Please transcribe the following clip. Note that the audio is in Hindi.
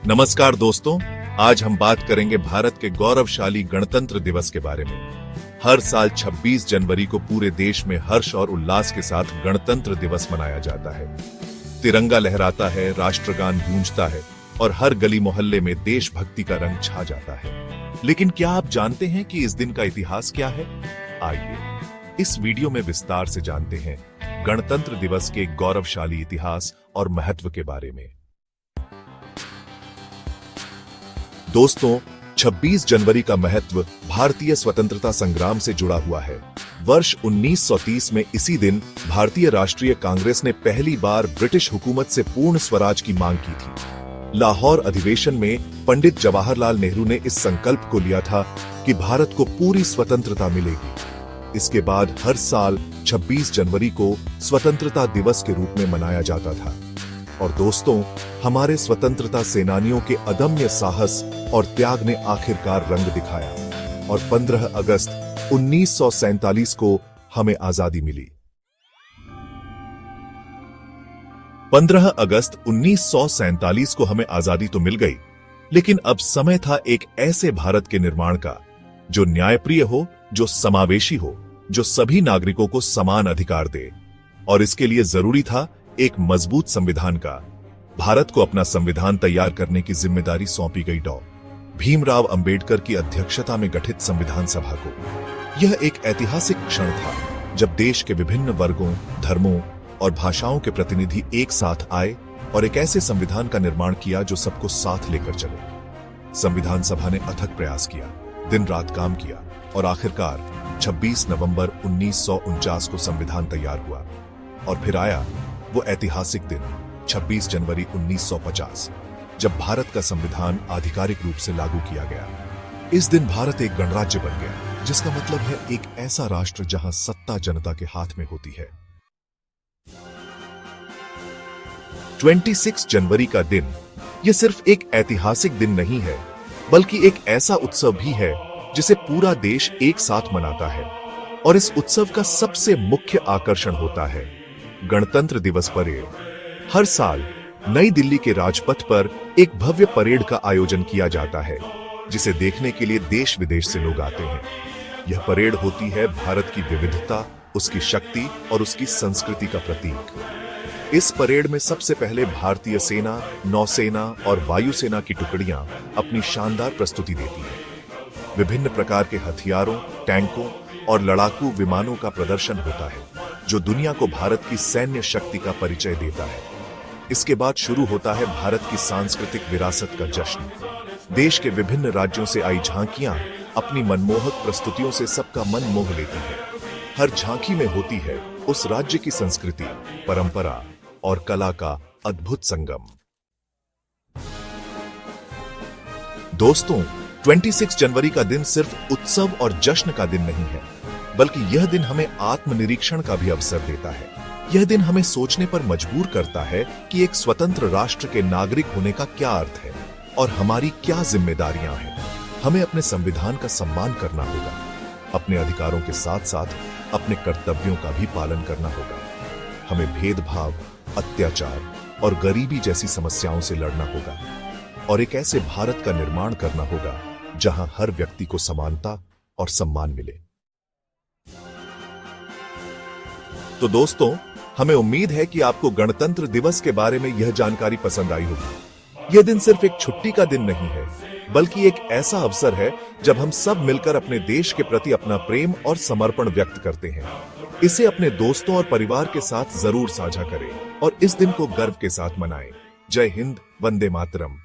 नमस्कार दोस्तों, आज हम बात करेंगे भारत के गौरवशाली गणतंत्र दिवस के बारे में। हर साल 26 जनवरी को पूरे देश में हर्ष और उल्लास के साथ गणतंत्र दिवस मनाया जाता है। तिरंगा लहराता है, राष्ट्रगान गूंजता है और हर गली मोहल्ले में देशभक्ति का रंग छा जाता है। लेकिन क्या आप जानते हैं कि इस दिन का इतिहास क्या है? आइए इस वीडियो में विस्तार से जानते हैं गणतंत्र दिवस के गौरवशाली इतिहास और महत्व के बारे में। दोस्तों, 26 जनवरी का महत्व भारतीय स्वतंत्रता संग्राम से जुड़ा हुआ है। वर्ष 1930 में इसी दिन भारतीय राष्ट्रीय कांग्रेस ने पहली बार ब्रिटिश हुकूमत से पूर्ण स्वराज की मांग की थी। लाहौर अधिवेशन में पंडित जवाहरलाल नेहरू ने इस संकल्प को लिया था कि भारत को पूरी स्वतंत्रता मिलेगी। इसके बाद हर साल 26 जनवरी को स्वतंत्रता दिवस के रूप में मनाया जाता था। और दोस्तों, हमारे स्वतंत्रता सेनानियों के अदम्य साहस और त्याग ने आखिरकार रंग दिखाया और 15 अगस्त 1947 को हमें आजादी मिली। 15 अगस्त 1947 को हमें आजादी तो मिल गई, लेकिन अब समय था एक ऐसे भारत के निर्माण का जो न्यायप्रिय हो, जो समावेशी हो, जो सभी नागरिकों को समान अधिकार दे। और इसके लिए जरूरी था एक मजबूत संविधान का। भारत को अपना संविधान तैयार करने की जिम्मेदारी सौंपी गई डॉ. भीमराव अंबेडकर की अध्यक्षता में गठित संविधान सभा को। यह एक ऐतिहासिक क्षण था जब देश के विभिन्न वर्गों, धर्मों और भाषाओं के प्रतिनिधि एक साथ आए और एक ऐसे संविधान का निर्माण किया जो सबको साथ लेकर चले। संविधान सभा ने अथक प्रयास किया, दिन रात काम किया और आखिरकार 26 नवंबर 1949 को संविधान तैयार हुआ। और फिर आया वो ऐतिहासिक दिन 26 जनवरी 1950, जब भारत का संविधान आधिकारिक रूप से लागू किया गया। इस दिन भारत एक गणराज्य बन गया, जिसका मतलब है एक ऐसा राष्ट्र जहां सत्ता जनता के हाथ में होती है। 26 जनवरी का दिन यह सिर्फ एक ऐतिहासिक दिन नहीं है, बल्कि एक ऐसा उत्सव भी है जिसे पूरा देश एक साथ मनाता है। और इस उत्सव का सबसे मुख्य आकर्षण होता है गणतंत्र दिवस परेड। हर साल नई दिल्ली के राजपथ पर एक भव्य परेड का आयोजन किया जाता है, जिसे देखने के लिए देश विदेश से लोग आते हैं। यह परेड होती है भारत की विविधता, उसकी शक्ति और उसकी संस्कृति का प्रतीक। इस परेड में सबसे पहले भारतीय सेना, नौसेना और वायुसेना की टुकड़ियां अपनी शानदार प्रस्तुति देती हैं। विभिन्न प्रकार के हथियारों, टैंकों और लड़ाकू विमानों का प्रदर्शन होता है, जो दुनिया को भारत की सैन्य शक्ति का परिचय देता है। इसके बाद शुरू होता है भारत की सांस्कृतिक विरासत का जश्न। देश के विभिन्न राज्यों से आई झांकियां अपनी मनमोहक प्रस्तुतियों से सबका मन मोह लेती है। हर झांकी में होती है उस राज्य की संस्कृति, परंपरा और कला का अद्भुत संगम। दोस्तों, 26 जनवरी का दिन सिर्फ उत्सव और जश्न का दिन नहीं है, बल्कि यह दिन हमें आत्मनिरीक्षण का भी अवसर देता है। यह दिन हमें सोचने पर मजबूर करता है कि एक स्वतंत्र राष्ट्र के नागरिक होने का क्या अर्थ है और हमारी क्या जिम्मेदारियां हैं। हमें अपने संविधान का सम्मान करना होगा, अपने अधिकारों के साथ साथ अपने कर्तव्यों का भी पालन करना होगा। हमें भेदभाव, अत्याचार और गरीबी जैसी समस्याओं से लड़ना होगा और एक ऐसे भारत का निर्माण करना होगा जहां हर व्यक्ति को समानता और सम्मान मिले। तो दोस्तों, हमें उम्मीद है कि आपको गणतंत्र दिवस के बारे में यह जानकारी पसंद आई होगी। यह दिन सिर्फ एक छुट्टी का दिन नहीं है, बल्कि एक ऐसा अवसर है जब हम सब मिलकर अपने देश के प्रति अपना प्रेम और समर्पण व्यक्त करते हैं। इसे अपने दोस्तों और परिवार के साथ जरूर साझा करें और इस दिन को गर्व के साथ मनाएं। जय हिंद, वंदे मातरम।